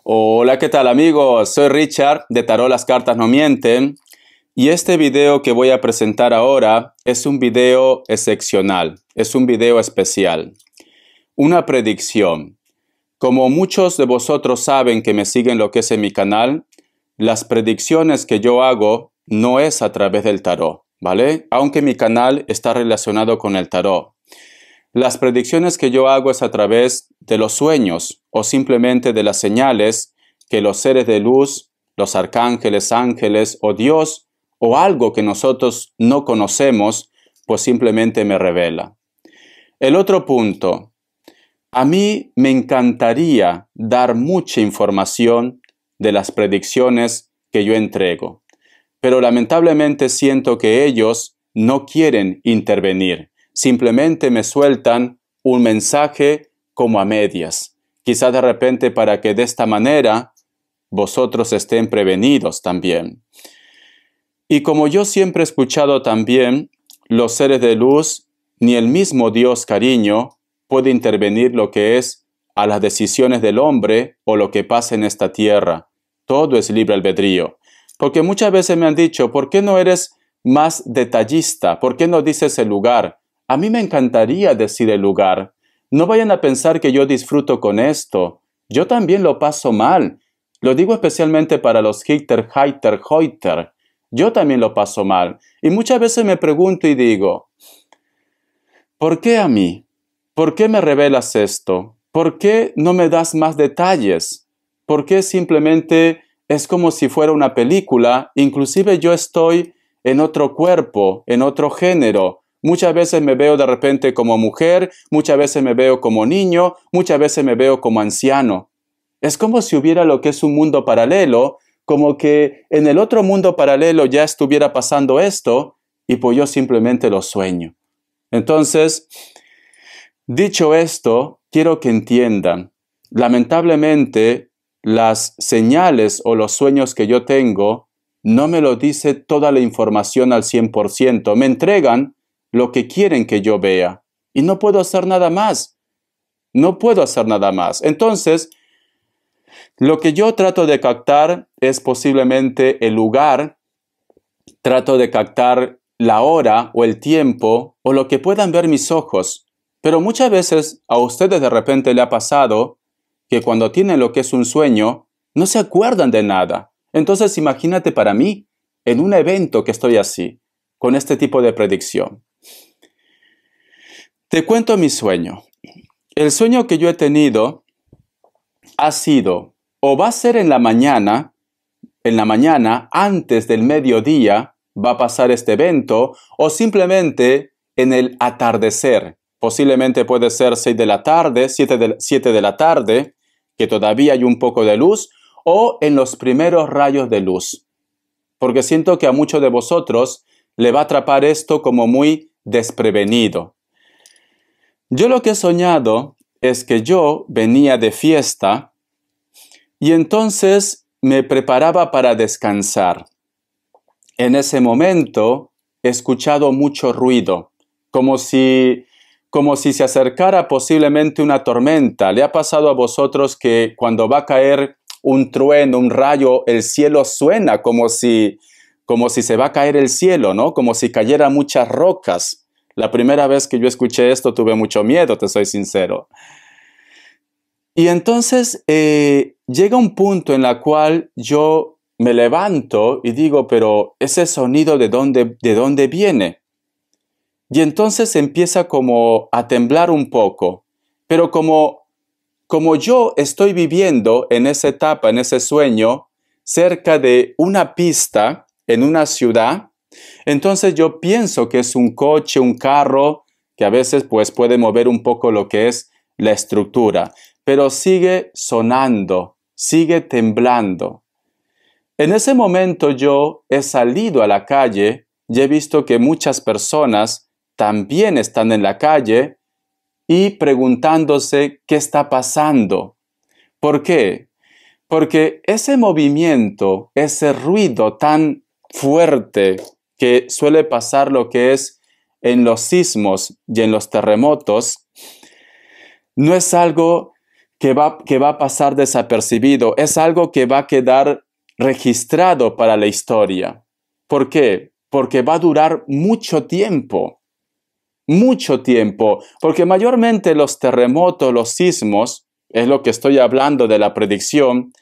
Hola, ¿qué tal amigos? Soy Richard de Tarot Las Cartas No Mienten y este video que voy a presentar ahora es un video excepcional, es un video especial. Una predicción. Como muchos de vosotros saben que me siguen lo que es en mi canal, las predicciones que yo hago no es a través del tarot, ¿vale? Aunque mi canal está relacionado con el tarot. Las predicciones que yo hago es a través de los sueños o simplemente de las señales que los seres de luz, los arcángeles, ángeles o Dios o algo que nosotros no conocemos, pues simplemente me revela. El otro punto. A mí me encantaría dar mucha información de las predicciones que yo entrego, pero lamentablemente siento que ellos no quieren intervenir. Simplemente me sueltan un mensaje como a medias. Quizá de repente para que de esta manera vosotros estén prevenidos también. Y como yo siempre he escuchado también, los seres de luz, ni el mismo Dios cariño puede intervenir lo que es a las decisiones del hombre o lo que pasa en esta tierra. Todo es libre albedrío. Porque muchas veces me han dicho, ¿por qué no eres más detallista? ¿Por qué no dices el lugar? A mí me encantaría decir el lugar. No vayan a pensar que yo disfruto con esto. Yo también lo paso mal. Lo digo especialmente para los Hitter, Heiter, Hoiter. Yo también lo paso mal. Y muchas veces me pregunto y digo, ¿por qué a mí? ¿Por qué me revelas esto? ¿Por qué no me das más detalles? ¿Por qué simplemente es como si fuera una película? Inclusive yo estoy en otro cuerpo, en otro género. Muchas veces me veo de repente como mujer, muchas veces me veo como niño, muchas veces me veo como anciano. Es como si hubiera lo que es un mundo paralelo, como que en el otro mundo paralelo ya estuviera pasando esto y pues yo simplemente lo sueño. Entonces, dicho esto, quiero que entiendan, lamentablemente las señales o los sueños que yo tengo no me lo dice toda la información al 100%, me entregan lo que quieren que yo vea y no puedo hacer nada más, no puedo hacer nada más. Entonces, lo que yo trato de captar es posiblemente el lugar, trato de captar la hora o el tiempo o lo que puedan ver mis ojos. Pero muchas veces a ustedes de repente le ha pasado que cuando tienen lo que es un sueño, no se acuerdan de nada. Entonces imagínate para mí, en un evento que estoy así, con este tipo de predicción. Te cuento mi sueño. El sueño que yo he tenido ha sido, o va a ser en la mañana antes del mediodía, va a pasar este evento, o simplemente en el atardecer. Posiblemente puede ser 6 de la tarde, 7 de la tarde, que todavía hay un poco de luz, o en los primeros rayos de luz. Porque siento que a muchos de vosotros le va a atrapar esto como muy desprevenido. Yo lo que he soñado es que yo venía de fiesta y entonces me preparaba para descansar. En ese momento he escuchado mucho ruido, como si se acercara posiblemente una tormenta. ¿Le ha pasado a vosotros que cuando va a caer un trueno, un rayo, el cielo suena como si se va a caer el cielo, ¿no? Como si cayeran muchas rocas. La primera vez que yo escuché esto tuve mucho miedo, te soy sincero. Y entonces llega un punto en el cual yo me levanto y digo, pero ese sonido ¿de dónde viene? Y entonces empieza como a temblar un poco. Pero como yo estoy viviendo en esa etapa, en ese sueño, cerca de una pista, en una ciudad, entonces yo pienso que es un coche, un carro, que a veces pues puede mover un poco lo que es la estructura. Pero sigue sonando, sigue temblando. En ese momento yo he salido a la calle y he visto que muchas personas también están en la calle y preguntándose qué está pasando. ¿Por qué? Porque ese movimiento, ese ruido tan fuerte que suele pasar lo que es en los sismos y en los terremotos, no es algo que va a pasar desapercibido. Es algo que va a quedar registrado para la historia. ¿Por qué? Porque va a durar mucho tiempo. Mucho tiempo. Porque mayormente los terremotos, los sismos, es lo que estoy hablando de la predicción,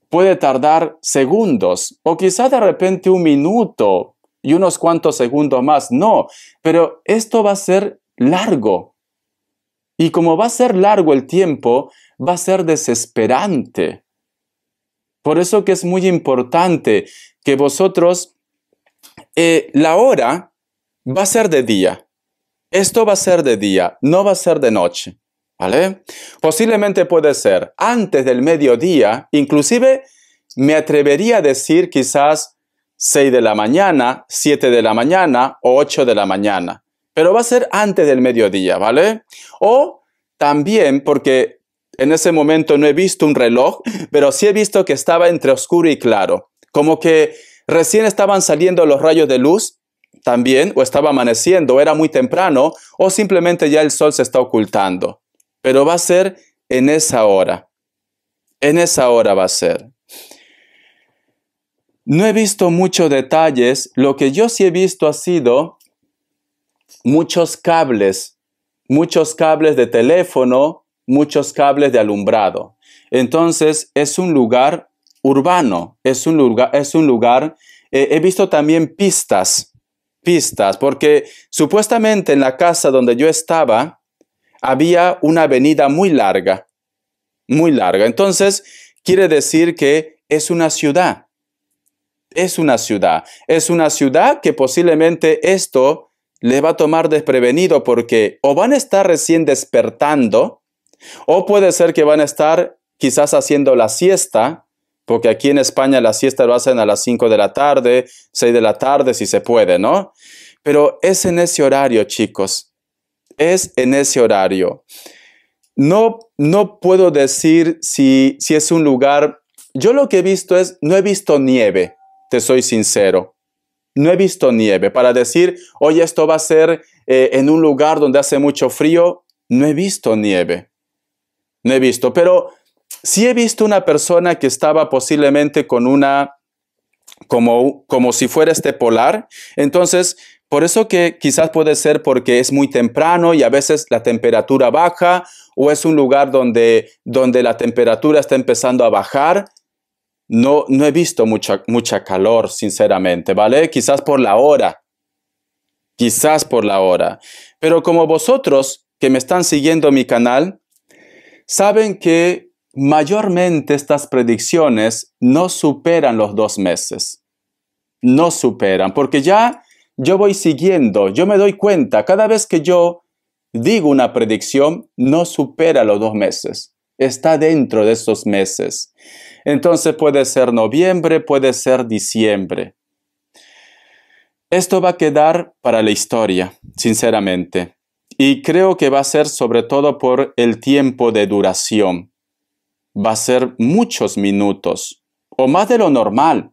puede tardar segundos o quizás de repente un minuto y unos cuantos segundos más. No, pero esto va a ser largo. Y como va a ser largo el tiempo, va a ser desesperante. Por eso que es muy importante que vosotros, la hora va a ser de día. Esto va a ser de día, no va a ser de noche. ¿Vale? Posiblemente puede ser antes del mediodía, inclusive me atrevería a decir quizás 6 de la mañana, 7 de la mañana o 8 de la mañana. Pero va a ser antes del mediodía, ¿vale? O también, porque en ese momento no he visto un reloj, pero sí he visto que estaba entre oscuro y claro. Como que recién estaban saliendo los rayos de luz también, o estaba amaneciendo, o era muy temprano, o simplemente ya el sol se está ocultando. Pero va a ser en esa hora. En esa hora va a ser. No he visto muchos detalles. Lo que yo sí he visto ha sido muchos cables de teléfono, muchos cables de alumbrado. Entonces es un lugar urbano, es un lugar, he visto también pistas, porque supuestamente en la casa donde yo estaba, había una avenida muy larga. Entonces, quiere decir que es una ciudad. Es una ciudad que posiblemente esto le va a tomar desprevenido porque o van a estar recién despertando o puede ser que van a estar quizás haciendo la siesta, porque aquí en España la siesta lo hacen a las 5 de la tarde, 6 de la tarde si se puede, ¿no? Pero es en ese horario, chicos. Es en ese horario. No puedo decir si es un lugar. Yo lo que he visto no he visto nieve, te soy sincero. No he visto nieve. Para decir, oye, esto va a ser en un lugar donde hace mucho frío, no he visto nieve. No he visto, pero sí he visto una persona que estaba posiblemente con una, como si fuera polar. Entonces, por eso que quizás puede ser porque es muy temprano y a veces la temperatura baja o es un lugar donde la temperatura está empezando a bajar. No he visto mucha calor, sinceramente, ¿vale? Quizás por la hora. Pero como vosotros que me están siguiendo mi canal, saben que mayormente estas predicciones no superan los 2 meses. No superan, porque ya yo voy siguiendo, yo me doy cuenta, cada vez que yo digo una predicción, no supera los 2 meses. Está dentro de esos meses. Entonces puede ser noviembre, puede ser diciembre. Esto va a quedar para la historia, sinceramente. Y creo que va a ser sobre todo por el tiempo de duración. Va a ser muchos minutos, o más de lo normal,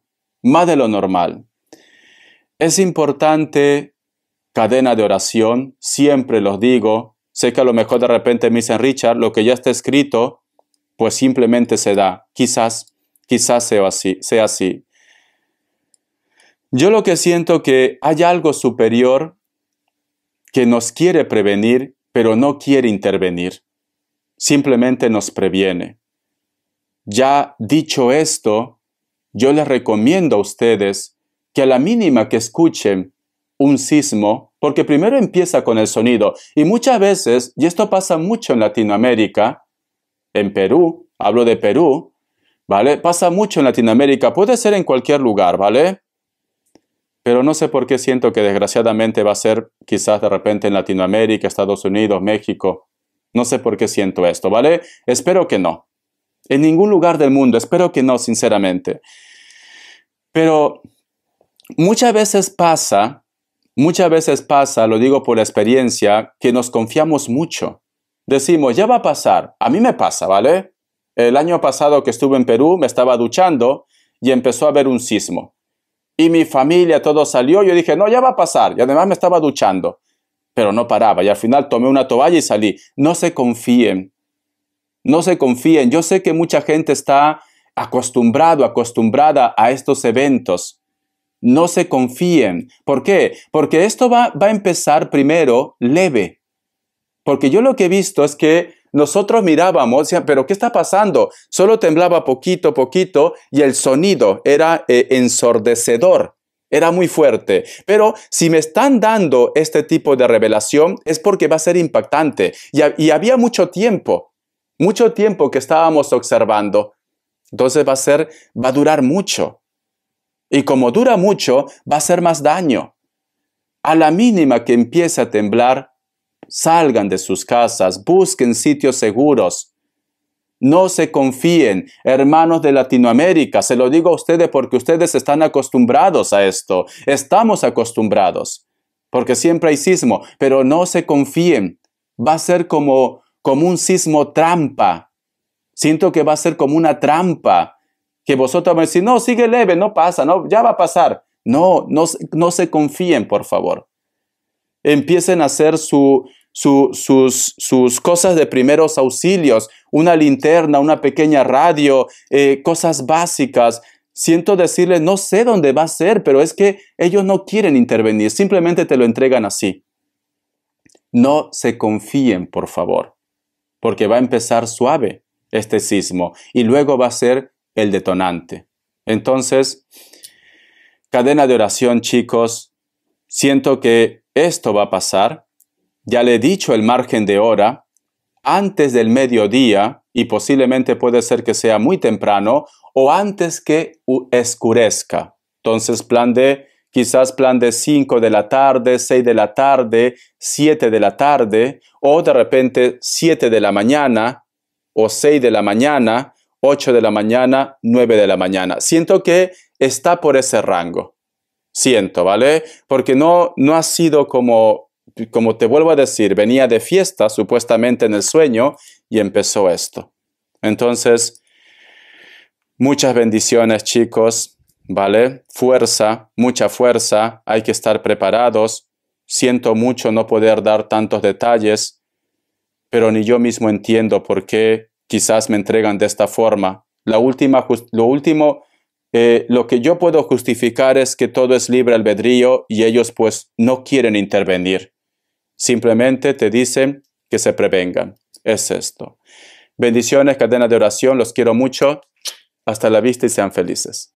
Es importante cadena de oración, siempre los digo. Sé que a lo mejor de repente me dicen, Richard, lo que ya está escrito, pues simplemente se da. Quizás sea así. Yo lo que siento que hay algo superior que nos quiere prevenir, pero no quiere intervenir. Simplemente nos previene. Ya dicho esto, yo les recomiendo a ustedes que a la mínima que escuchen un sismo, porque primero empieza con el sonido, y muchas veces, y esto pasa mucho en Latinoamérica, en Perú, hablo de Perú, ¿vale? Pasa mucho en Latinoamérica, puede ser en cualquier lugar, ¿vale? Pero no sé por qué siento que desgraciadamente va a ser quizás de repente en Latinoamérica, Estados Unidos, México. No sé por qué siento esto, ¿vale? Espero que no. En ningún lugar del mundo, espero que no, sinceramente. Pero muchas veces pasa, lo digo por experiencia, que nos confiamos mucho. Decimos, ya va a pasar. A mí me pasa, ¿vale? El año pasado que estuve en Perú, me estaba duchando y empezó a haber un sismo. Y mi familia, todo salió. Yo dije, no, ya va a pasar. Y además me estaba duchando. Pero no paraba. Y al final tomé una toalla y salí. No se confíen. No se confíen. Yo sé que mucha gente está acostumbrada a estos eventos. No se confíen. ¿Por qué? Porque esto va a empezar primero leve. Porque yo lo que he visto es que nosotros mirábamos, decían, pero ¿qué está pasando? Solo temblaba poquito, poquito, y el sonido era ensordecedor, era muy fuerte. Pero si me están dando este tipo de revelación, es porque va a ser impactante. Y había mucho tiempo que estábamos observando. Entonces va a durar mucho. Y como dura mucho, va a hacer más daño. A la mínima que empiece a temblar, salgan de sus casas, busquen sitios seguros. No se confíen, hermanos de Latinoamérica, se lo digo a ustedes porque ustedes están acostumbrados a esto. Estamos acostumbrados, porque siempre hay sismo, pero no se confíen. Va a ser como un sismo trampa. Siento que va a ser como una trampa, que vosotros me decís, no, sigue leve, no pasa, no, ya va a pasar. No se confíen, por favor. Empiecen a hacer sus cosas de primeros auxilios, una linterna, una pequeña radio, cosas básicas. Siento decirles, no sé dónde va a ser, pero es que ellos no quieren intervenir, simplemente te lo entregan así. No se confíen, por favor, porque va a empezar suave este sismo y luego va a ser el detonante. Entonces, cadena de oración, chicos, siento que esto va a pasar. Ya le he dicho el margen de hora, antes del mediodía, y posiblemente puede ser que sea muy temprano, o antes que escurezca. Entonces, quizás plan de 5 de la tarde, 6 de la tarde, 7 de la tarde, o de repente 7 de la mañana, o 6 de la mañana, 8 de la mañana, 9 de la mañana. Siento que está por ese rango. Siento, ¿vale? Porque no ha sido como te vuelvo a decir, venía de fiesta supuestamente en el sueño y empezó esto. Entonces, muchas bendiciones, chicos, ¿vale? Fuerza, mucha fuerza, hay que estar preparados. Siento mucho no poder dar tantos detalles, pero ni yo mismo entiendo por qué quizás me entregan de esta forma. Lo que yo puedo justificar es que todo es libre albedrío y ellos pues no quieren intervenir. Simplemente te dicen que se prevengan. Es esto. Bendiciones, cadena de oración. Los quiero mucho. Hasta la vista y sean felices.